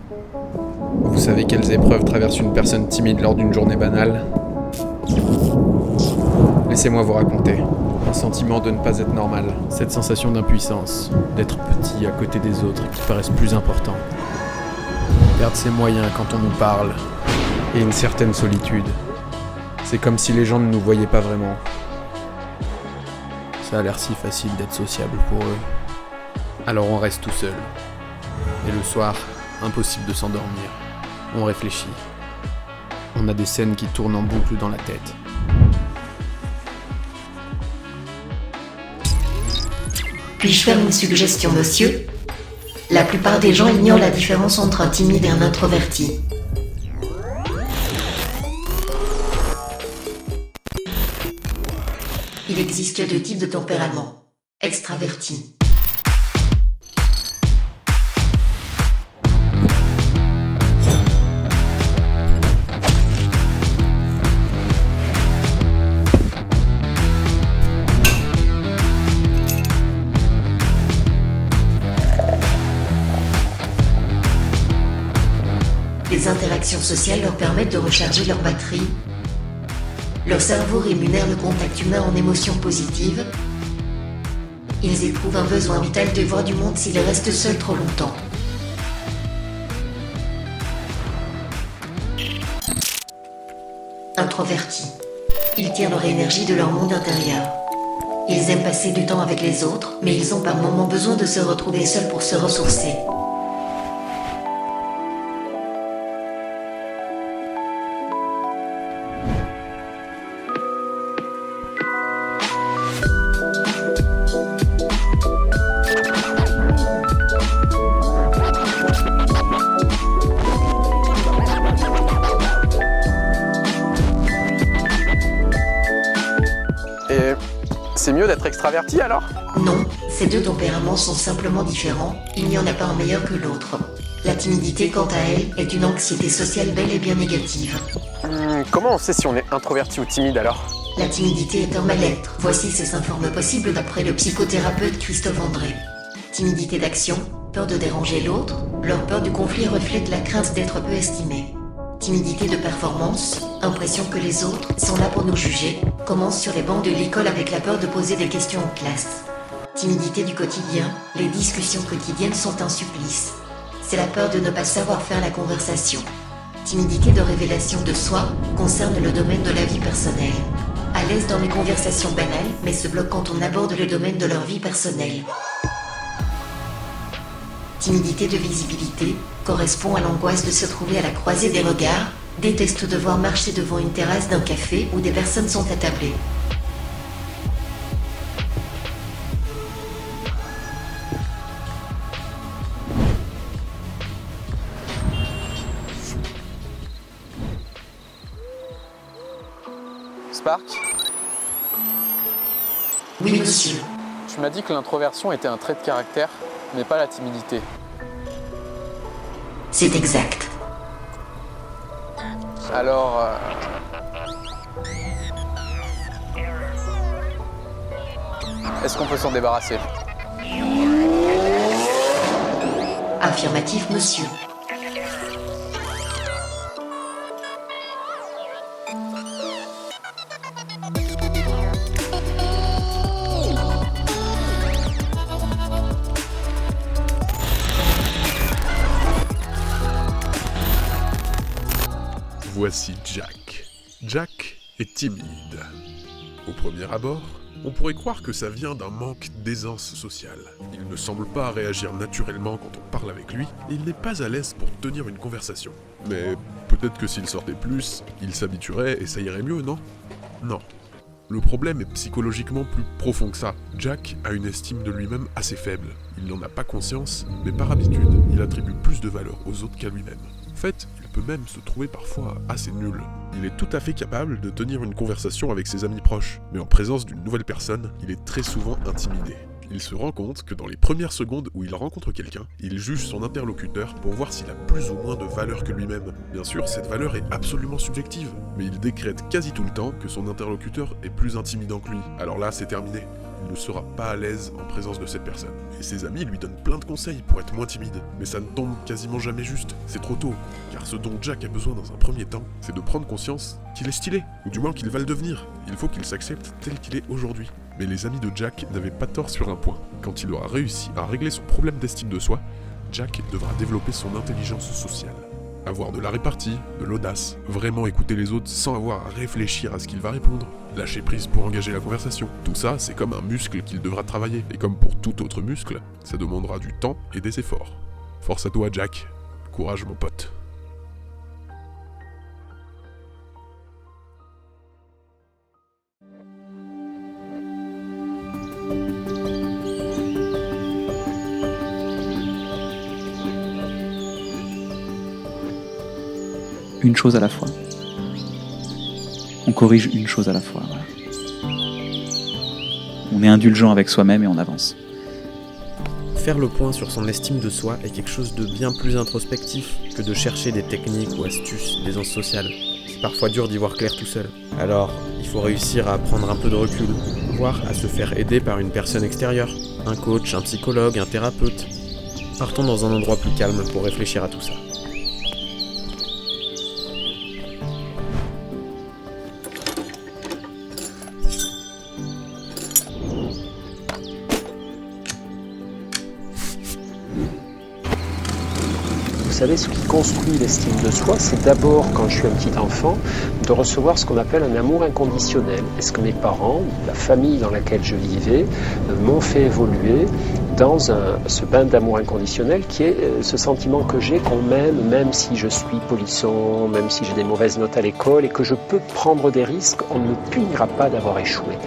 Vous savez quelles épreuves traverse une personne timide lors d'une journée banale? Laissez-moi vous raconter. Un sentiment de ne pas être normal. Cette sensation d'impuissance, d'être petit à côté des autres qui paraissent plus importants. Perdre ses moyens quand on nous parle. Et une certaine solitude. C'est comme si les gens ne nous voyaient pas vraiment. Ça a l'air si facile d'être sociable pour eux. Alors on reste tout seul. Et le soir, impossible de s'endormir. On réfléchit. On a des scènes qui tournent en boucle dans la tête. Puis-je faire une suggestion, monsieur? La plupart des gens ignorent la différence entre un timide et un introverti. Il existe deux types de tempérament. Extraverti. Les interactions sociales leur permettent de recharger leur batterie. Leur cerveau rémunère le contact humain en émotions positives. Ils éprouvent un besoin vital de voir du monde s'ils restent seuls trop longtemps. Introvertis. Ils tirent leur énergie de leur monde intérieur. Ils aiment passer du temps avec les autres, mais ils ont par moments besoin de se retrouver seuls pour se ressourcer. Et c'est mieux d'être extraverti alors? Non, ces deux tempéraments sont simplement différents, il n'y en a pas un meilleur que l'autre. La timidité, quant à elle, est une anxiété sociale bel et bien négative. Comment on sait si on est introverti ou timide alors? La timidité est un mal-être. Voici ces 5 formes possibles d'après le psychothérapeute Christophe André. Timidité d'action, peur de déranger l'autre, leur peur du conflit reflète la crainte d'être peu estimé. Timidité de performance, impression que les autres sont là pour nous juger, commence sur les bancs de l'école avec la peur de poser des questions en classe. Timidité du quotidien, les discussions quotidiennes sont un supplice. C'est la peur de ne pas savoir faire la conversation. Timidité de révélation de soi, concerne le domaine de la vie personnelle. À l'aise dans les conversations banales, mais se bloque quand on aborde le domaine de leur vie personnelle. Timidité de visibilité, correspond à l'angoisse de se trouver à la croisée des regards, déteste devoir marcher devant une terrasse d'un café où des personnes sont attablées. Spark, Oui, monsieur. tu m'as dit que l'introversion était un trait de caractère, mais pas la timidité. C'est exact. Alors, est-ce qu'on peut s'en débarrasser? Affirmatif, monsieur. Voici Jack. Jack est timide. Au premier abord, on pourrait croire que ça vient d'un manque d'aisance sociale. Il ne semble pas réagir naturellement quand on parle avec lui, et il n'est pas à l'aise pour tenir une conversation. Mais peut-être que s'il sortait plus, il s'habituerait et ça irait mieux, non? Non. Le problème est psychologiquement plus profond que ça. Jack a une estime de lui-même assez faible. Il n'en a pas conscience, mais par habitude, il attribue plus de valeur aux autres qu'à lui-même. En fait, il peut même se trouver parfois assez nul. Il est tout à fait capable de tenir une conversation avec ses amis proches, mais en présence d'une nouvelle personne, il est très souvent intimidé. Il se rend compte que dans les premières secondes où il rencontre quelqu'un, il juge son interlocuteur pour voir s'il a plus ou moins de valeur que lui-même. Bien sûr, cette valeur est absolument subjective, mais il décrète quasi tout le temps que son interlocuteur est plus intimidant que lui. Alors là, c'est terminé. il ne sera pas à l'aise en présence de cette personne. Et ses amis lui donnent plein de conseils pour être moins timide. Mais ça ne tombe quasiment jamais juste, c'est trop tôt. Car ce dont Jack a besoin dans un premier temps, c'est de prendre conscience qu'il est stylé, ou du moins qu'il va le devenir. Il faut qu'il s'accepte tel qu'il est aujourd'hui. Mais les amis de Jack n'avaient pas tort sur un point. Quand il aura réussi à régler son problème d'estime de soi, Jack devra développer son intelligence sociale. Avoir de la répartie, de l'audace, vraiment écouter les autres sans avoir à réfléchir à ce qu'il va répondre, lâcher prise pour engager la conversation. Tout ça, c'est comme un muscle qu'il devra travailler. Et comme pour tout autre muscle, ça demandera du temps et des efforts. Force à toi, Jack. Courage, mon pote. Une chose à la fois. On corrige une chose à la fois. Voilà. On est indulgent avec soi-même et on avance. Faire le point sur son estime de soi est quelque chose de bien plus introspectif que de chercher des techniques ou astuces d'aisance sociale. C'est parfois dur d'y voir clair tout seul. Alors, il faut réussir à prendre un peu de recul, voire à se faire aider par une personne extérieure, un coach, un psychologue, un thérapeute. Partons dans un endroit plus calme pour réfléchir à tout ça. Vous savez, ce qui construit l'estime de soi, c'est d'abord, quand je suis un petit enfant, de recevoir ce qu'on appelle un amour inconditionnel. Est-ce que mes parents, la famille dans laquelle je vivais, m'ont fait évoluer dans ce bain d'amour inconditionnel qui est ce sentiment que j'ai qu'on m'aime, même si je suis polisson, même si j'ai des mauvaises notes à l'école et que je peux prendre des risques, on ne me punira pas d'avoir échoué.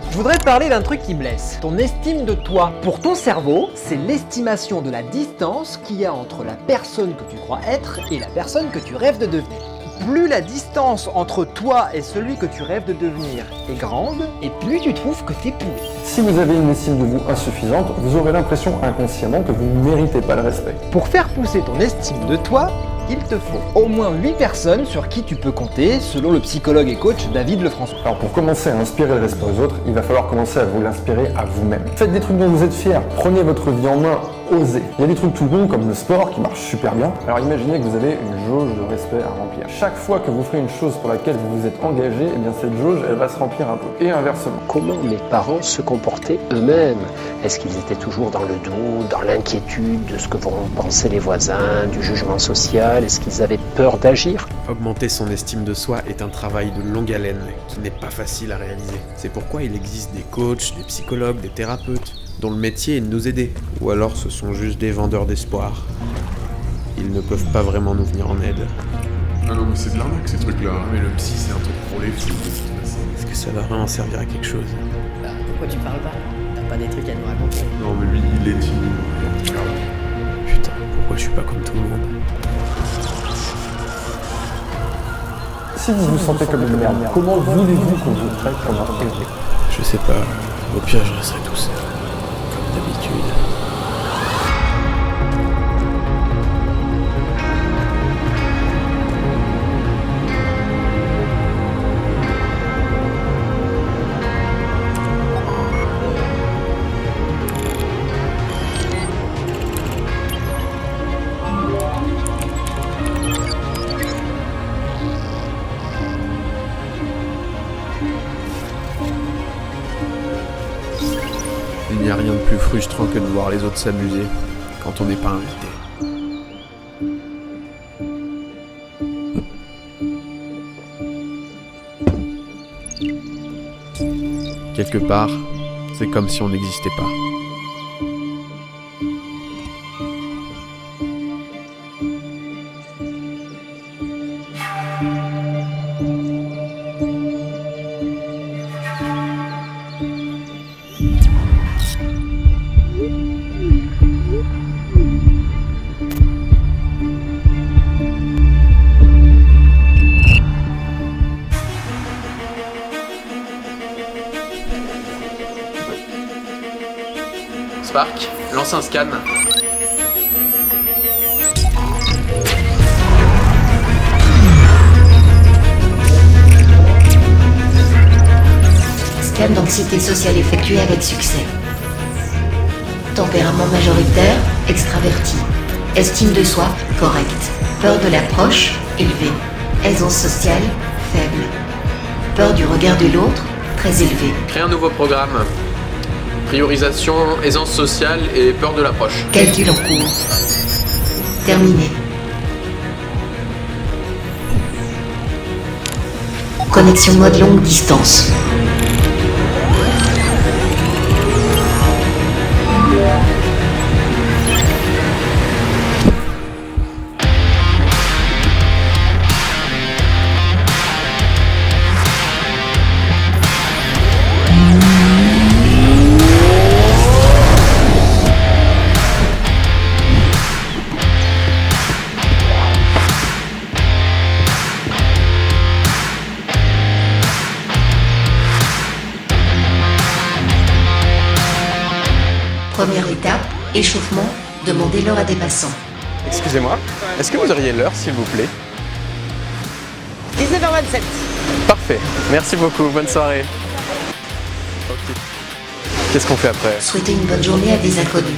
Je voudrais te parler d'un truc qui blesse, ton estime de toi. Pour ton cerveau, c'est l'estimation de la distance qu'il y a entre la personne que tu crois être et la personne que tu rêves de devenir. Plus la distance entre toi et celui que tu rêves de devenir est grande, et plus tu trouves que t'es pourri. Si vous avez une estime de vous insuffisante, vous aurez l'impression inconsciemment que vous ne méritez pas le respect. Pour faire pousser ton estime de toi, il te faut au moins 8 personnes sur qui tu peux compter, selon le psychologue et coach David Lefrançois. Alors pour commencer à inspirer le respect aux autres, il va falloir commencer à vous l'inspirer à vous-même. Faites des trucs dont vous êtes fiers, prenez votre vie en main, osez. Il y a des trucs tout bons comme le sport qui marche super bien. Alors imaginez que vous avez une jauge de respect à remplir. Chaque fois que vous ferez une chose pour laquelle vous vous êtes engagé, eh bien cette jauge, elle va se remplir un peu. Et inversement. Comment mes parents se comportaient eux-mêmes? Est-ce qu'ils étaient toujours dans le doute, dans l'inquiétude de ce que vont penser les voisins, du jugement social? Est-ce qu'ils avaient peur d'agir? Augmenter son estime de soi est un travail de longue haleine qui n'est pas facile à réaliser. C'est pourquoi il existe des coachs, des psychologues, des thérapeutes, dont le métier est de nous aider. Ou alors ce sont juste des vendeurs d'espoir. Ils ne peuvent pas vraiment nous venir en aide. Ah non, mais c'est de l'arnaque ces trucs-là. Mais le psy, c'est un truc pour les fous. Est-ce que ça va vraiment servir à quelque chose? Bah, pourquoi tu parles pas? T'as pas des trucs à nous raconter? Non, mais lui, il est timide. Putain, pourquoi je suis pas comme tout le monde? Si vous vous sentez comme une merde, comment voulez-vous qu'on vous traite comme un héros? Je sais pas. Au pire, je resterai tout seul. Comme d'habitude. Il n'y a rien de plus frustrant que de voir les autres s'amuser quand on n'est pas invité. Quelque part, c'est comme si on n'existait pas. Spark, lance un scan. Scan scan d'anxiété sociale effectué avec succès. Tempérament majoritaire, extraverti. Estime de soi, correcte. Peur de l'approche, élevée. Aisance sociale, faible. Peur du regard de l'autre, très élevée. Créer un nouveau programme. Priorisation, aisance sociale et peur de l'approche. Calcul en cours. Terminé. Connexion mode longue distance. Première étape, échauffement, demandez l'heure à des passants. Excusez-moi, est-ce que vous auriez l'heure s'il vous plaît? 19h27. Parfait, merci beaucoup, bonne soirée. Ok. Qu'est-ce qu'on fait après? Souhaitez une bonne journée à des inconnus.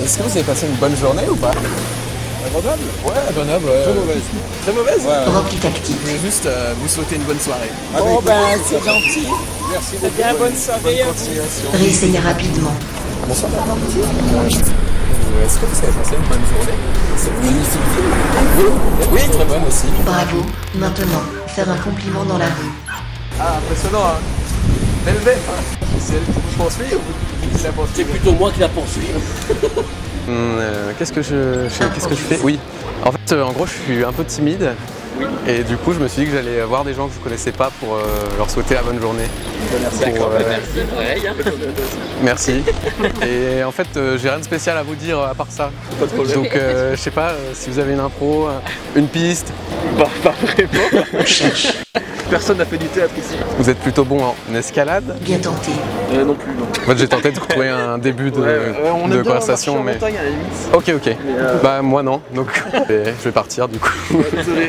Est-ce que vous avez passé une bonne journée ou pas? À Grenoble? Ouais, à Grenoble. Très mauvaise. Très mauvaise? Ouais. Repli tactique. Je voulais juste vous souhaiter une bonne soirée. Oh ben c'est gentil. Merci beaucoup. Bien, bonne soirée. Bonne continuation. Réessayez rapidement. Bonsoir, est-ce que vous avez passé une bonne journée? C'est une magnifique ville. Oui, très bonne aussi. Bravo. Maintenant, faire un compliment dans la rue. Ah, impressionnant, hein. Belle bête, hein. C'est elle qui vous poursuit ou vous qui la poursuit? C'est plutôt moi qui la poursuis. Qu'est-ce que je fais? Oui. En fait, en gros, je suis un peu timide. Oui. Et du coup, je me suis dit que j'allais voir des gens que je connaissais pas pour leur souhaiter la bonne journée. D'accord, merci, pareil. Merci. Et en fait, j'ai rien de spécial à vous dire à part ça. Pas de problème. Donc, je sais pas si vous avez une impro, une piste. Bah, pas vraiment. Personne n'a fait du théâtre ici. Vous êtes plutôt bon en escalade? Bien tenté. Non plus, non. En fait, j'ai tenté de trouver un début de conversation, mais... montagne, à la limite. Ok, ok. Bah, moi non, donc je vais partir du coup. Désolé.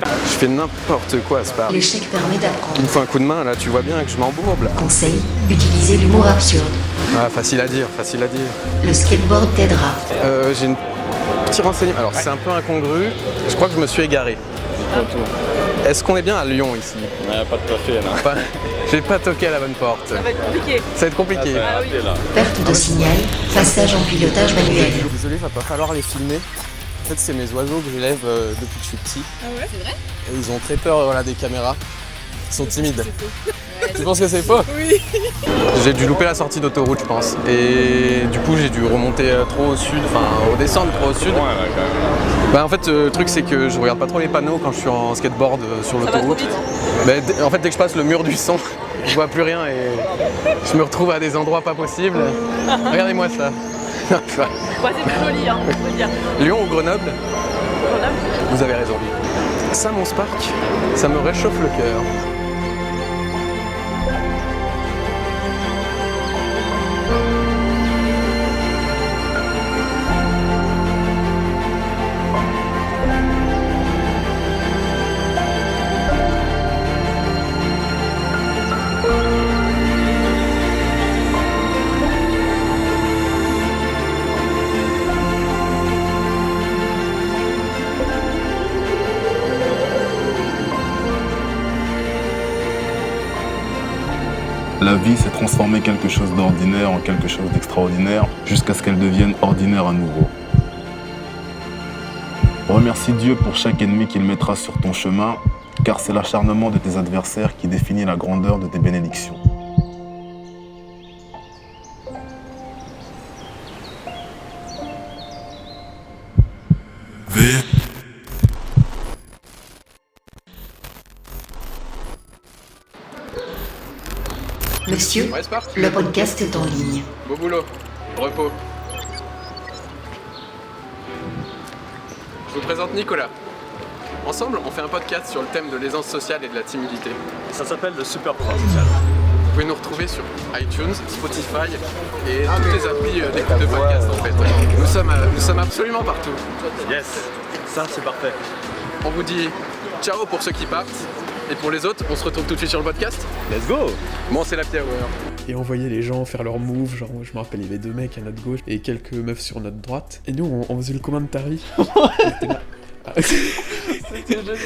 Je fais n'importe quoi à ce part. L'échec permet Il me d'apprendre. faut un coup de main, là, tu vois bien que je m'embourbe, là. Conseil, utilisez l'humour absurde. Ah, facile à dire, facile à dire. Le skateboard t'aidera. J'ai une petit renseignement. Alors, c'est un peu incongru. Je crois que je me suis égaré. Est-ce qu'on est bien à Lyon, ici? Pas tout à fait, là. Pas- J'ai pas toqué à la bonne porte. Ça va être compliqué. Ça va être compliqué. Perte de signal, passage en pilotage manuel. Désolé, va pas falloir les filmer. En fait, c'est mes oiseaux que j'élève depuis que je suis petit. Ah ouais, c'est vrai? Et ils ont très peur des caméras. Ils sont timides. Tu penses que c'est faux? Oui. J'ai dû louper la sortie d'autoroute, je pense. Et du coup, j'ai dû remonter trop au sud, enfin redescendre trop au sud. Bah, en fait, le truc, c'est que je regarde pas trop les panneaux quand je suis en skateboard sur Ça va trop l'autoroute. vite. Bah, en fait, dès que je passe le mur du son, je vois plus rien et je me retrouve à des endroits pas possibles. Regardez-moi ça. Bah, c'est plus joli, hein, on peut dire. Lyon ou Grenoble? Grenoble. Vous avez raison. Ça, mon Spark, ça me réchauffe le cœur. La vie, c'est transformer quelque chose d'ordinaire en quelque chose d'extraordinaire jusqu'à ce qu'elle devienne ordinaire à nouveau. Remercie Dieu pour chaque ennemi qu'il mettra sur ton chemin, car c'est l'acharnement de tes adversaires qui définit la grandeur de tes bénédictions. Monsieur, Ouais, Spark. le podcast est en ligne. Beau boulot. Repos. Je vous présente Nicolas. Ensemble, on fait un podcast sur le thème de l'aisance sociale et de la timidité. Ça s'appelle le super pouvoir social. Vous pouvez nous retrouver sur iTunes, Spotify et toutes les applis d'écoute de podcast en fait. Nous sommes absolument partout. Yes, ça c'est parfait. On vous dit ciao pour ceux qui partent Et pour les autres, on se retrouve tout de suite sur le podcast. Let's go. Bon, c'est l'Happy Hour. Et on voyait les gens faire leurs moves, genre je me rappelle, il y avait 2 mecs à notre gauche et quelques meufs sur notre droite. Et nous, on faisait le commentary. C'était génial.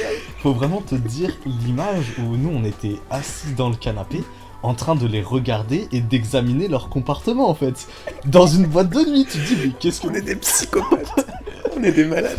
Faut vraiment te dire l'image où nous on était assis dans le canapé en train de les regarder et d'examiner leur comportement en fait. Dans une boîte de nuit, tu te dis mais qu'est-ce qu'on est des psychopathes. On est des malades.